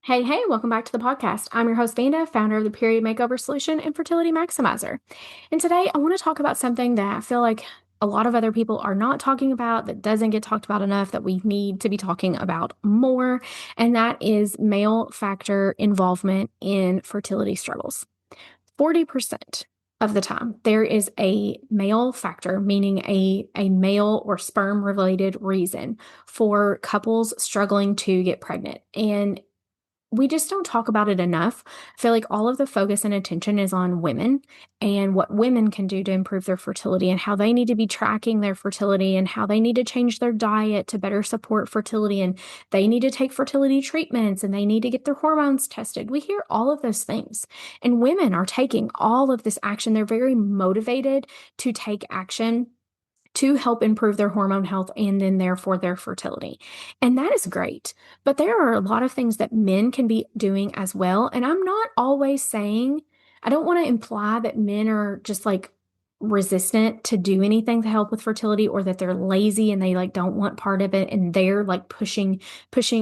Hey, welcome back to the podcast. I'm your host, Vanda, founder of the Period Makeover Solution and Fertility Maximizer. And today I want to talk about something that I feel like a lot of other people are not talking about, that doesn't get talked about enough, that we need to be talking about more. And that is male factor involvement in fertility struggles. 40% of the time, there is a male factor, meaning a male or sperm related reason for couples struggling to get pregnant. And we just don't talk about it enough. I feel like all of the focus and attention is on women and what women can do to improve their fertility and how they need to be tracking their fertility and how they need to change their diet to better support fertility and they need to take fertility treatments and they need to get their hormones tested. We hear all of those things, and women are taking all of this action. They're very motivated to take action to help improve their hormone health and then therefore their fertility. And that is great. But there are a lot of things that men can be doing as well. And I'm not always saying, I don't want to imply that men are just like resistant to do anything to help with fertility or that they're lazy and they like don't want part of it and they're like pushing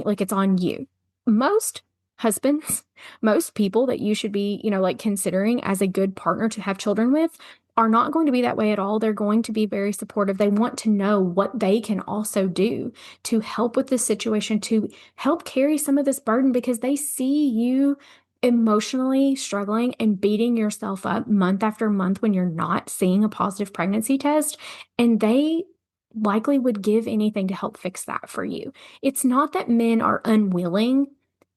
like it's on you. Most husbands, most people that you should be, like considering as a good partner to have children with are not going to be that way at all. They're going to be very supportive. They want to know what they can also do to help with this situation, to help carry some of this burden because they see you emotionally struggling and beating yourself up month after month when you're not seeing a positive pregnancy test. And they likely would give anything to help fix that for you. It's not that men are unwilling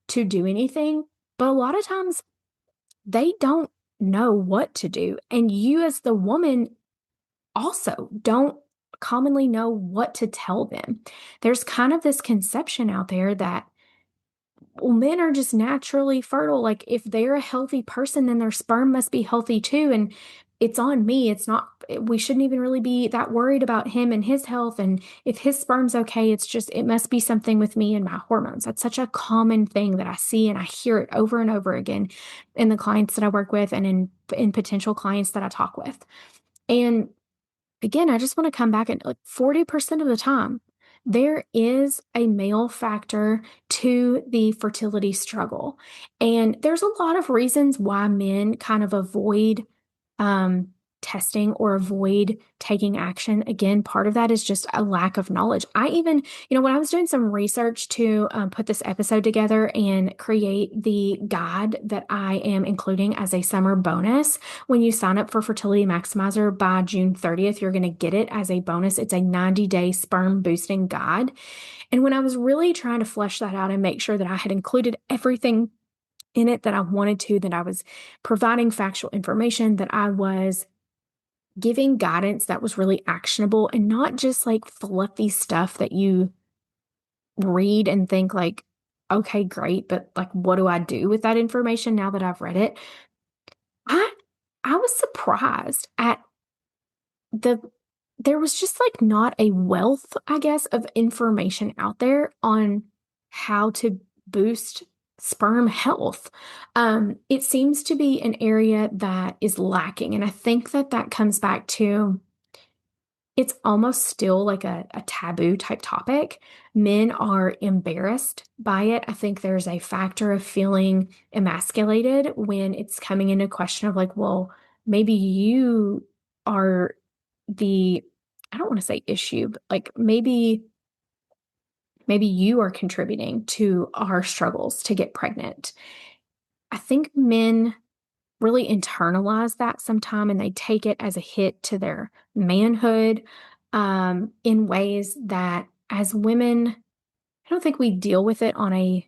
to do anything, but a lot of times they don't know what to do. And you, as the woman, also don't commonly know what to tell them. There's kind of this conception out there that, well, men are just naturally fertile. Like if they're a healthy person, then their sperm must be healthy too. And it's on me. It's not, we shouldn't even really be that worried about him and his health. And if his sperm's okay, it's just, it must be something with me and my hormones. That's such a common thing that I see and I hear it over and over again in the clients that I work with and in potential clients that I talk with. And again, I just want to come back and like 40% of the time, there is a male factor to the fertility struggle. And there's a lot of reasons why men kind of avoid um, testing or avoid taking action. Again, part of that is just a lack of knowledge. I even, when I was doing some research to put this episode together and create the guide that I am including as a summer bonus, when you sign up for Fertility Maximizer by June 30th, you're going to get it as a bonus. It's a 90-day sperm boosting guide. And when I was really trying to flesh that out and make sure that I had included everything in it that I wanted to, that I was providing factual information, that I was giving guidance that was really actionable and not just like fluffy stuff that you read and think like, okay, great, but like, what do I do with that information now that I've read it? I I was surprised at the there was just like not a wealth, I guess, of information out there on how to boost sperm health. It seems to be an area that is lacking. And I think that that comes back to it's almost still like a taboo type topic. Men are embarrassed by it. I think there's a factor of feeling emasculated when it's coming into question of like, well, maybe you are the, I don't want to say issue, but like maybe you are contributing to our struggles to get pregnant. I think men really internalize that sometime and they take it as a hit to their manhood in ways that as women, I don't think we deal with it on a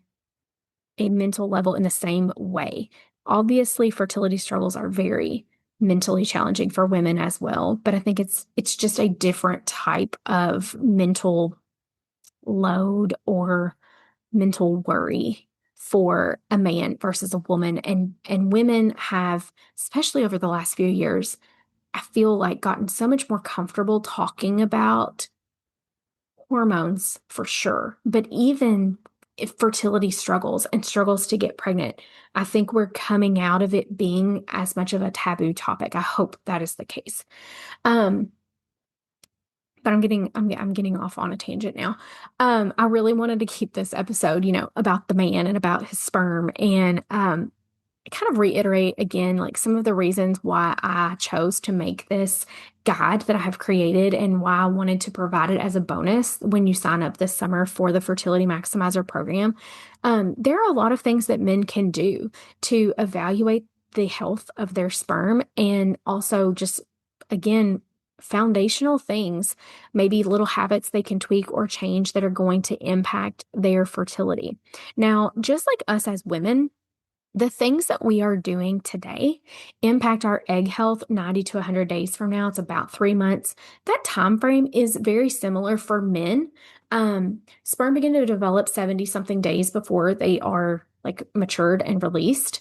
mental level in the same way. Obviously, fertility struggles are very mentally challenging for women as well, but I think it's just a different type of mental load or mental worry for a man versus a woman. And women have, especially over the last few years, I feel like gotten so much more comfortable talking about hormones for sure, but even if fertility struggles and struggles to get pregnant, I think we're coming out of it being as much of a taboo topic. I hope that is the case. Um, But I'm getting off on a tangent now. I really wanted to keep this episode, about the man and about his sperm and kind of reiterate again, like some of the reasons why I chose to make this guide that I have created and why I wanted to provide it as a bonus when you sign up this summer for the Fertility Maximizer program. There are a lot of things that men can do to evaluate the health of their sperm and also just, again, foundational things, maybe little habits they can tweak or change that are going to impact their fertility. Now, just like us as women, the things that we are doing today impact our egg health 90 to 100 days from now. It's about 3 months. That time frame is very similar for men. Sperm begin to develop 70 something days before they are like matured and released.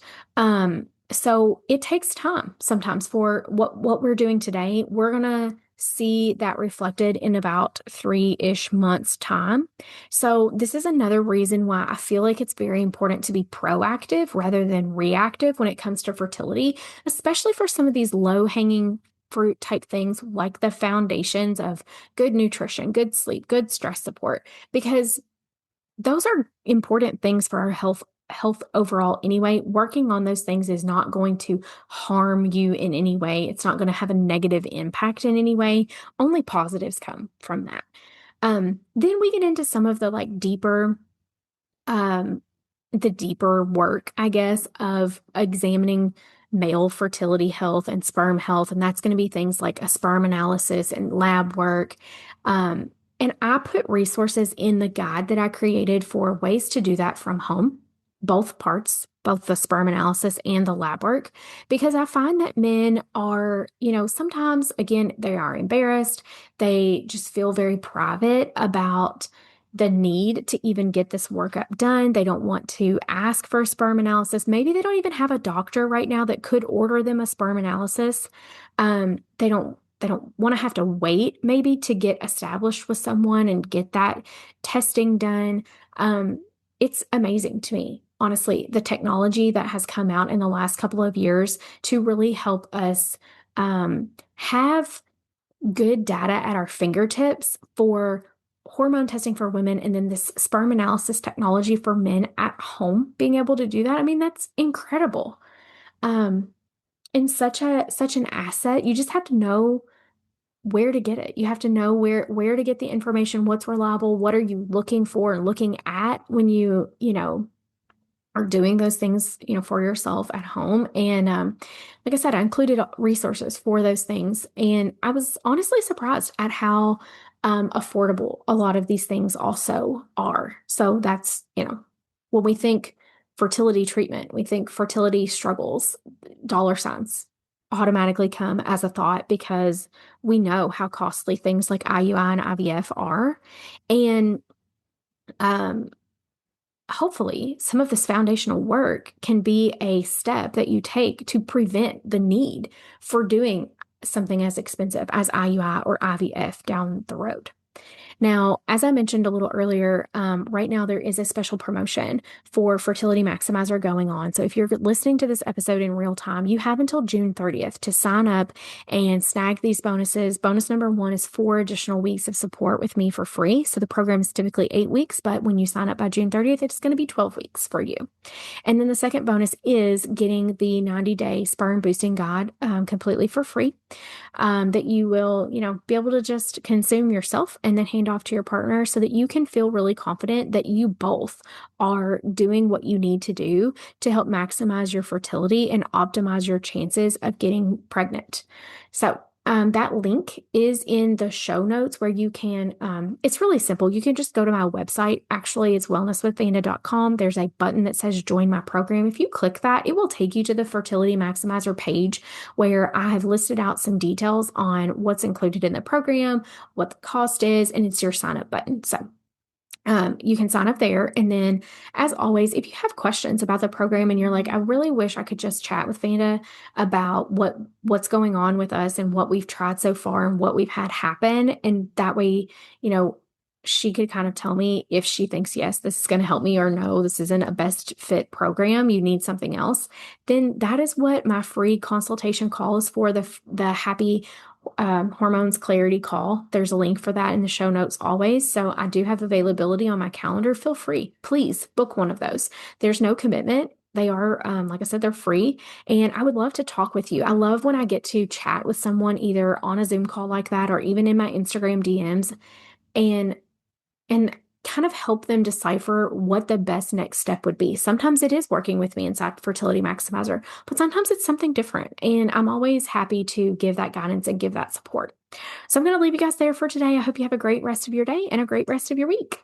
So it takes time sometimes for what we're doing today. We're gonna see that reflected in about 3-ish months time. So this is another reason why I feel like it's very important to be proactive rather than reactive when it comes to fertility, especially for some of these low-hanging fruit type things like the foundations of good nutrition, good sleep, good stress support, because those are important things for our health overall anyway. Working on those things is not going to harm you in any way. It's not going to have a negative impact in any way. Only positives come from that. Then we get into some of the like um, deeper work, I guess, of examining male fertility health and sperm health. And that's going to be things like a sperm analysis and lab work. Um, and I put resources in the guide that I created for ways to do that from home, both parts, both the sperm analysis and the lab work, because I find that men are, sometimes, again, they are embarrassed. They just feel very private about the need to even get this workup done. They don't want to ask for a sperm analysis. Maybe they don't even have a doctor right now that could order them a sperm analysis. They don't want to have to wait maybe to get established with someone and get that testing done. It's amazing to me, honestly, the technology that has come out in the last couple of years to really help us have good data at our fingertips for hormone testing for women and then this sperm analysis technology for men at home being able to do that. I mean, that's incredible. Um, and such an asset. You just have to know where to get it. You have to know where to get the information, what's reliable, what are you looking for and looking at when you are doing those things, for yourself at home. And like I said, I included resources for those things. And I was honestly surprised at how affordable a lot of these things also are. So that's, when we think fertility treatment, we think fertility struggles, dollar signs automatically come as a thought because we know how costly things like IUI and IVF are. And um, hopefully some of this foundational work can be a step that you take to prevent the need for doing something as expensive as IUI or IVF down the road. Now, as I mentioned a little earlier, right now there is a special promotion for Fertility Maximizer going on. So if you're listening to this episode in real time, you have until June 30th to sign up and snag these bonuses. Bonus number one is 4 additional weeks of support with me for free. So the program is typically 8 weeks, but when you sign up by June 30th, it's going to be 12 weeks for you. And then the second bonus is getting the 90-day sperm boosting guide completely for free that you will, be able to just consume yourself and then hand off to your partner so that you can feel really confident that you both are doing what you need to do to help maximize your fertility and optimize your chances of getting pregnant. So that link is in the show notes where you can, it's really simple. You can just go to my website. Actually, it's wellnesswithvanda.com. There's a button that says join my program. If you click that, it will take you to the Fertility Maximizer page where I have listed out some details on what's included in the program, what the cost is, and it's your sign up button. So you can sign up there. And then, as always, if you have questions about the program and you're like, I really wish I could just chat with Vanda about what's going on with us and what we've tried so far and what we've had happen. And that way, she could kind of tell me if she thinks, yes, this is going to help me, or no, this isn't a best fit program. You need something else. Then that is what my free consultation call is for, the happy hormones clarity call. There's a link for that in the show notes always. So I do have availability on my calendar. Feel free, please book one of those. There's no commitment. They are, like I said, they're free. And I would love to talk with you. I love when I get to chat with someone either on a Zoom call like that or even in my Instagram DMs and and kind of help them decipher what the best next step would be. Sometimes it is working with me inside Fertility Maximizer, but sometimes it's something different. And I'm always happy to give that guidance and give that support. So I'm going to leave you guys there for today. I hope you have a great rest of your day and a great rest of your week.